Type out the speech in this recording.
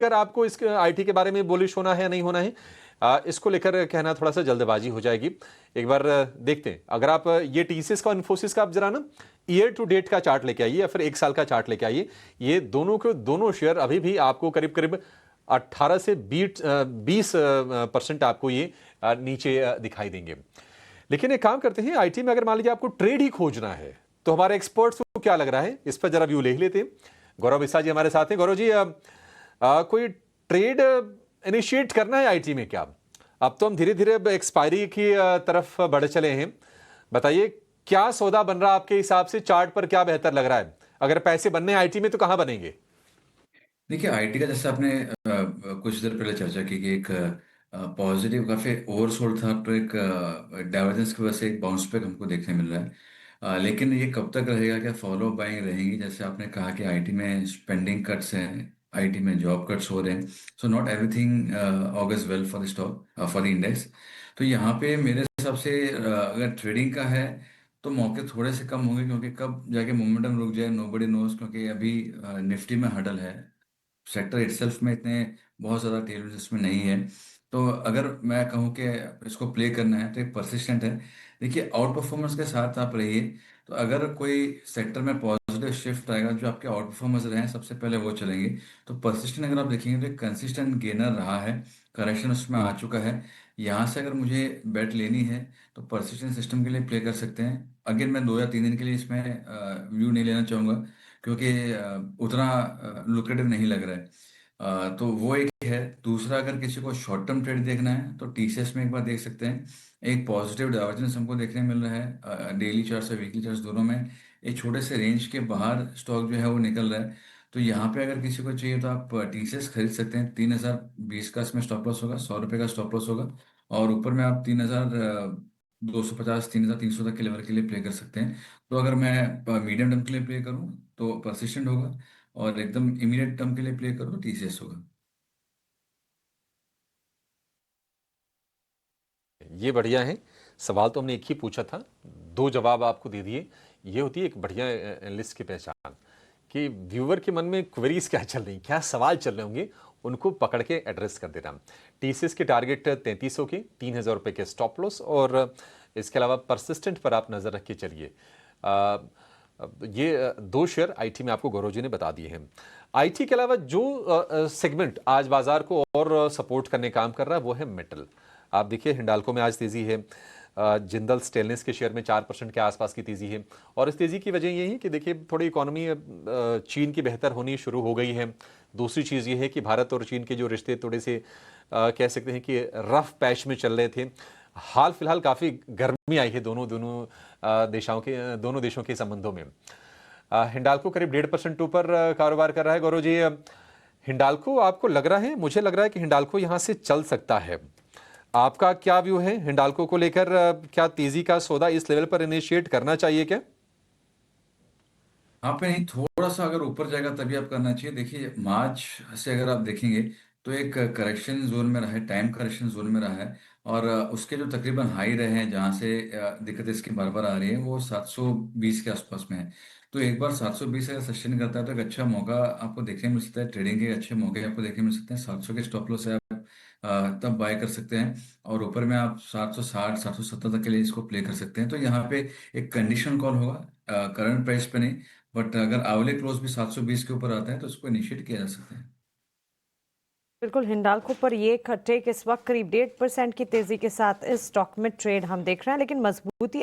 लेकर आपको इस आईटी के बारे में बुलिश होना है या नहीं होना है, इसको लेकर कहना थोड़ा सा जल्दबाजी हो जाएगी। एक बार देखते हैं। अगर आप ये टीसीएस का, इन्फोसिस का आप जरा ना ईयर टू डेट का चार्ट लेके आइए या फिर एक साल का चार्ट लेके आइए। ये दोनों के दोनों शेयर अभी भी आपको करीब करीब 18 से 20% आपको ये नीचे दिखाई देंगे। लेकिन एक काम करते हैं, आईटी में अगर मान लीजिए आपको ट्रेड ही खोजना है तो हमारे एक्सपर्ट्स को क्या लग रहा है इस पर जरा व्यू ले लेते हैं। गौरव बिस्सा जी हमारे साथ हैं। गौरव जी, कोई ट्रेड इनिशिएट करना है आईटी में क्या? अब तो हम धीरे धीरे एक्सपायरी की तरफ बढ़ चले हैं। बताइए क्या सौदा बन रहा है आपके हिसाब से, चार्ट पर क्या बेहतर लग रहा है? अगर पैसे बनने आईटी में तो कहां बनेंगे? देखिए आईटी का जैसे आपने कुछ देर पहले चर्चा की कि एक पॉजिटिव काफी ओवरसोल्ड था, तो एक डाइवर्जेंस की वजह से एक बाउंस बैक हमको देखने मिल रहा है। लेकिन ये कब तक रहेगा, क्या फॉलो बाइंग रहेंगी? जैसे आपने कहा कि आईटी में स्पेंडिंग कट्स हैं, आईटी में जॉब कट्स हो रहे हैं, so not everything August well for the stock, for the index. तो यहाँ पे मेरे हिसाब से अगर ट्रेडिंग का है तो मौके थोड़े से कम होंगे, क्योंकि कब जाके मोमेंटम रुक जाए नोबडी नोज, क्योंकि अभी निफ्टी में हडल है, सेक्टर इटसेल्फ में इतने बहुत ज़्यादा टेलविंड्स इसमें नहीं है। तो अगर मैं कहूँ कि इसको प्ले करना है तो एक परसिस्टेंट है। देखिए आउट परफॉर्मेंस के साथ आप रहिए, तो अगर कोई सेक्टर में पॉजिटिव शिफ्ट आएगा, जो आपके आउट परफॉर्मेंस रहे हैं सबसे पहले वो चलेंगे। तो परसिस्टेंट अगर आप देखेंगे तो एक कंसिस्टेंट गेनर रहा है, करेक्शन उसमें आ चुका है। यहाँ से अगर मुझे बेट लेनी है तो परसिस्टेंट सिस्टम के लिए प्ले कर सकते हैं। अगेन मैं 2 या 3 दिन के लिए इसमें व्यू नहीं लेना चाहूँगा, क्योंकि उतना लुक्रेटिव नहीं लग रहा है। तो वो एक है। दूसरा, अगर किसी को शॉर्ट टर्म ट्रेड देखना है तो टीसीएस में एक बार देख सकते हैं। एक पॉजिटिव डाइवर्जेंस हमको देखने मिल रहा है डेली चार्ट्स और वीकली चार्ट्स दोनों में। एक छोटे से रेंज के बाहर स्टॉक जो है वो निकल रहा है। तो यहाँ पे अगर किसी को चाहिए तो आप टीसीएस खरीद सकते हैं। 3020 का इसमें स्टॉप लॉस होगा, 100 रुपये का स्टॉप लॉस होगा। और ऊपर में आप 3250, 3300 तक के लेवल के लिए प्ले कर सकते हैं। तो अगर मैं मीडियम टर्म के लिए प्ले करूँ तो परसिस्टेंट होगा, और एकदम इमीडिएट टर्म के लिए प्ले करो तो टीसीएस होगा। ये बढ़िया है। सवाल तो हमने एक ही पूछा था, दो जवाब आपको दे दिए। ये होती है एक बढ़िया एनालिस्ट की पहचान, कि व्यूअर के मन में क्वेरीज क्या चल रही, क्या सवाल चल रहे होंगे, उनको पकड़ के एड्रेस कर देना। टीसीएस के टारगेट 3300 के, 3000 रुपये के स्टॉप लॉस, और इसके अलावा परसिस्टेंट पर आप नजर रख के चलिए। ये दो शेयर आईटी में आपको गौरव जी ने बता दिए हैं। आईटी के अलावा जो सेगमेंट आज बाजार को और सपोर्ट करने काम कर रहा है वो है मेटल। आप देखिए हिंडाल्को में आज तेजी है, जिंदल स्टेनलेस के शेयर में 4% के आसपास की तेजी है। और इस तेजी की वजह यही है कि देखिए थोड़ी इकोनॉमी चीन की बेहतर होनी शुरू हो गई है। दूसरी चीज़ ये है कि भारत और चीन के जो रिश्ते थोड़े से कह सकते हैं कि रफ पैच में चल रहे थे। हाल फिलहाल काफ़ी गर्मी आई है दोनों दोनों दोनों देशों के संबंधों में। हिंडाल्को करीब 1.5% ऊपर कारोबार कर रहा है। गौरव जी, हिंडाल्को आपको लग रहा है, मुझे लग रहा है कि हिंडाल्को यहां से चल सकता है। आपका क्या व्यू है हिंडाल्को को लेकर? क्या तेजी का सौदा इस लेवल पर इनिशिएट करना चाहिए क्या? हाँ पे नहीं, थोड़ा सा अगर ऊपर जाएगा तभी आप करना चाहिए। देखिए मार्च से अगर आप देखेंगे तो एक करेक्शन जोन में रहा है, टाइम करेक्शन जोन में रहा है। और उसके जो तकरीबन हाई रहे हैं, जहाँ से दिक्कत इसकी बार बार आ रही है, वो 720 के आसपास में है। तो एक बार 720 अगर सस्टेन करता है तो एक अच्छा मौका आपको देखने मिल सकता है, ट्रेडिंग के अच्छे मौके आपको देखने मिल सकते हैं। 700 के स्टॉप लॉस है, आप तब बाय कर सकते हैं। और ऊपर में आप 760, 770 तक के लिए इसको प्ले कर सकते हैं। तो यहाँ पे एक कंडीशन कॉल होगा, करंट प्राइस पे नहीं। बट अगर आवले क्लोज भी 720 के ऊपर आता है तो इसको इनिशिएट किया जा सकता है। बिल्कुल, हिंडाल्को पर ये टेक इस वक्त करीब 1.5% की तेजी के साथ इस स्टॉक में ट्रेड हम देख रहे हैं, लेकिन मजबूती